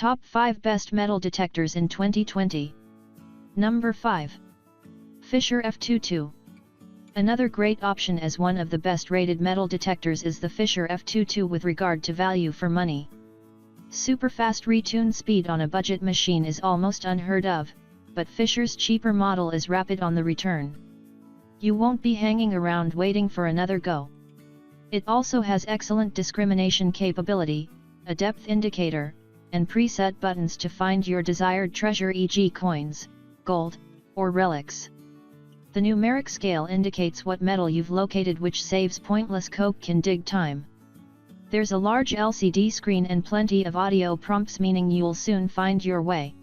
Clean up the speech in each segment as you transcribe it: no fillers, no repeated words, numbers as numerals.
Top 5 Best Metal Detectors in 2020. Number 5. Fisher F22. Another great option as one of the best rated metal detectors is the Fisher F22 with regard to value for money. Super fast retune speed on a budget machine is almost unheard of, but Fisher's cheaper model is rapid on the return. You won't be hanging around waiting for another go. It also has excellent discrimination capability, a depth indicator, and preset buttons to find your desired treasure, e.g. coins, gold, or relics. The numeric scale indicates what metal you've located, which saves pointless coke can dig time. There's a large LCD screen and plenty of audio prompts, meaning you'll soon find your way.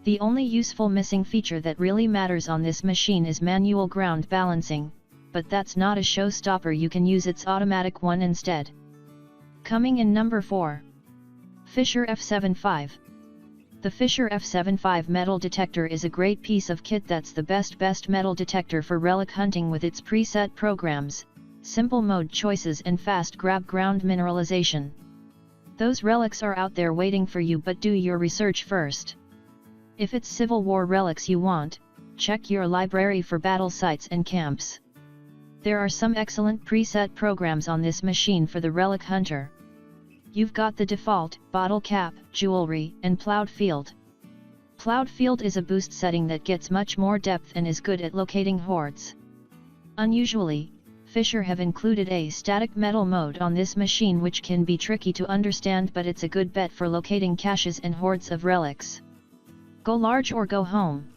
The only useful missing feature that really matters on this machine is manual ground balancing, but that's not a showstopper, you can use its automatic one instead. Coming in number 4. Fisher F75. The Fisher F75 metal detector is a great piece of kit that's the best metal detector for relic hunting with its preset programs, simple mode choices and fast grab ground mineralization. Those relics are out there waiting for you, but do your research first. If it's Civil War relics you want, check your library for battle sites and camps. There are some excellent preset programs on this machine for the relic hunter. You've got the default, bottle cap, jewelry, and plowed field. Plowed field is a boost setting that gets much more depth and is good at locating hoards. Unusually, Fisher have included a static metal mode on this machine, which can be tricky to understand, but it's a good bet for locating caches and hoards of relics. Go large or go home.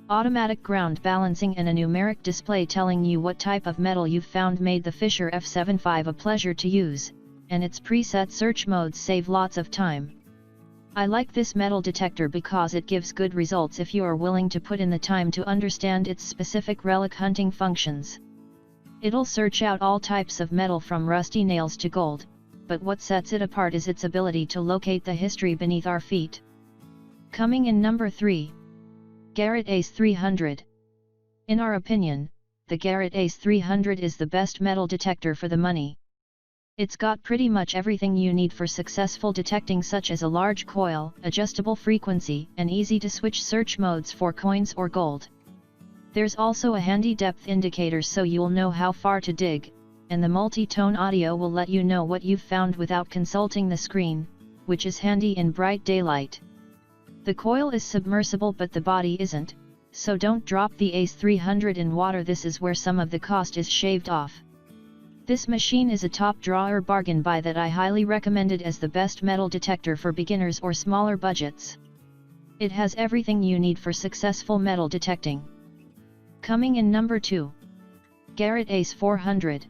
Automatic ground balancing and a numeric display telling you what type of metal you've found made the Fisher F75 a pleasure to use, and its preset search modes save lots of time. I like this metal detector because it gives good results if you are willing to put in the time to understand its specific relic hunting functions. It'll search out all types of metal from rusty nails to gold, but what sets it apart is its ability to locate the history beneath our feet. Coming in number 3. Garrett Ace 300. In our opinion, the Garrett Ace 300 is the best metal detector for the money. It's got pretty much everything you need for successful detecting, such as a large coil, adjustable frequency, and easy-to-switch search modes for coins or gold. There's also a handy depth indicator so you'll know how far to dig, and the multi-tone audio will let you know what you've found without consulting the screen, which is handy in bright daylight. The coil is submersible but the body isn't, so don't drop the Ace 300 in water. This is where some of the cost is shaved off. This machine is a top drawer bargain buy that I highly recommended as the best metal detector for beginners or smaller budgets. It has everything you need for successful metal detecting. Coming in number 2. Garrett Ace 400.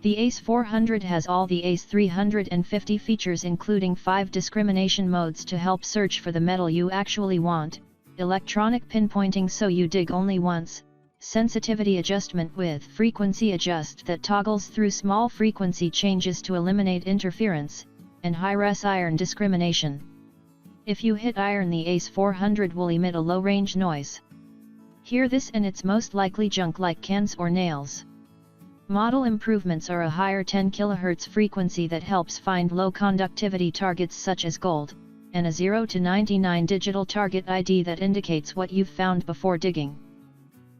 The Ace 400 has all the Ace 350 features, including 5 discrimination modes to help search for the metal you actually want, electronic pinpointing so you dig only once, sensitivity adjustment with frequency adjust that toggles through small frequency changes to eliminate interference, and high-res iron discrimination. If you hit iron, the Ace 400 will emit a low-range noise. Hear this and it's most likely junk like cans or nails. Model improvements are a higher 10 kHz frequency that helps find low conductivity targets such as gold, and a 0 to 99 digital target ID that indicates what you've found before digging.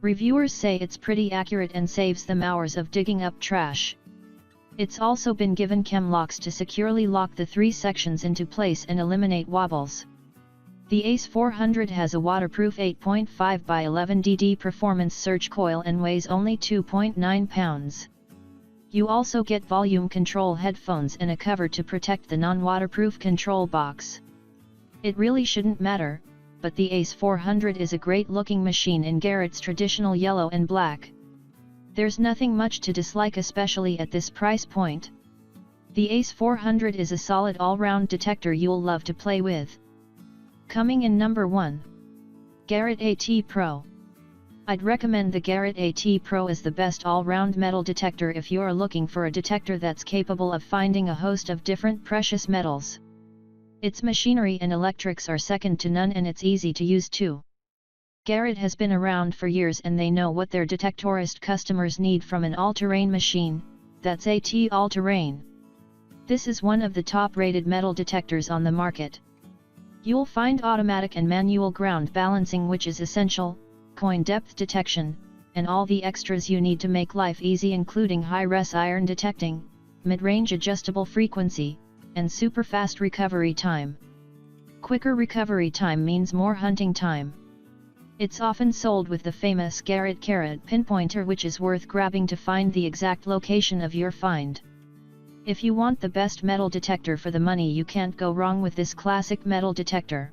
Reviewers say it's pretty accurate and saves them hours of digging up trash. It's also been given chem locks to securely lock the 3 sections into place and eliminate wobbles. The Ace 400 has a waterproof 8.5 by 11 DD performance search coil and weighs only 2.9 pounds. You also get volume control headphones and a cover to protect the non-waterproof control box. It really shouldn't matter, but the Ace 400 is a great-looking machine in Garrett's traditional yellow and black. There's nothing much to dislike, especially at this price point. The Ace 400 is a solid all-round detector you'll love to play with. Coming in number 1. Garrett AT Pro. I'd recommend the Garrett AT Pro as the best all-round metal detector if you're looking for a detector that's capable of finding a host of different precious metals. Its machinery and electrics are second to none, and it's easy to use too. Garrett has been around for years and they know what their detectorist customers need from an all-terrain machine, that's AT all-terrain. This is one of the top-rated metal detectors on the market. You'll find automatic and manual ground balancing, which is essential, coin depth detection, and all the extras you need to make life easy, including high-res iron detecting, mid-range adjustable frequency, and super fast recovery time. Quicker recovery time means more hunting time. It's often sold with the famous Garrett pinpointer, which is worth grabbing to find the exact location of your find. If you want the best metal detector for the money, you can't go wrong with this classic metal detector.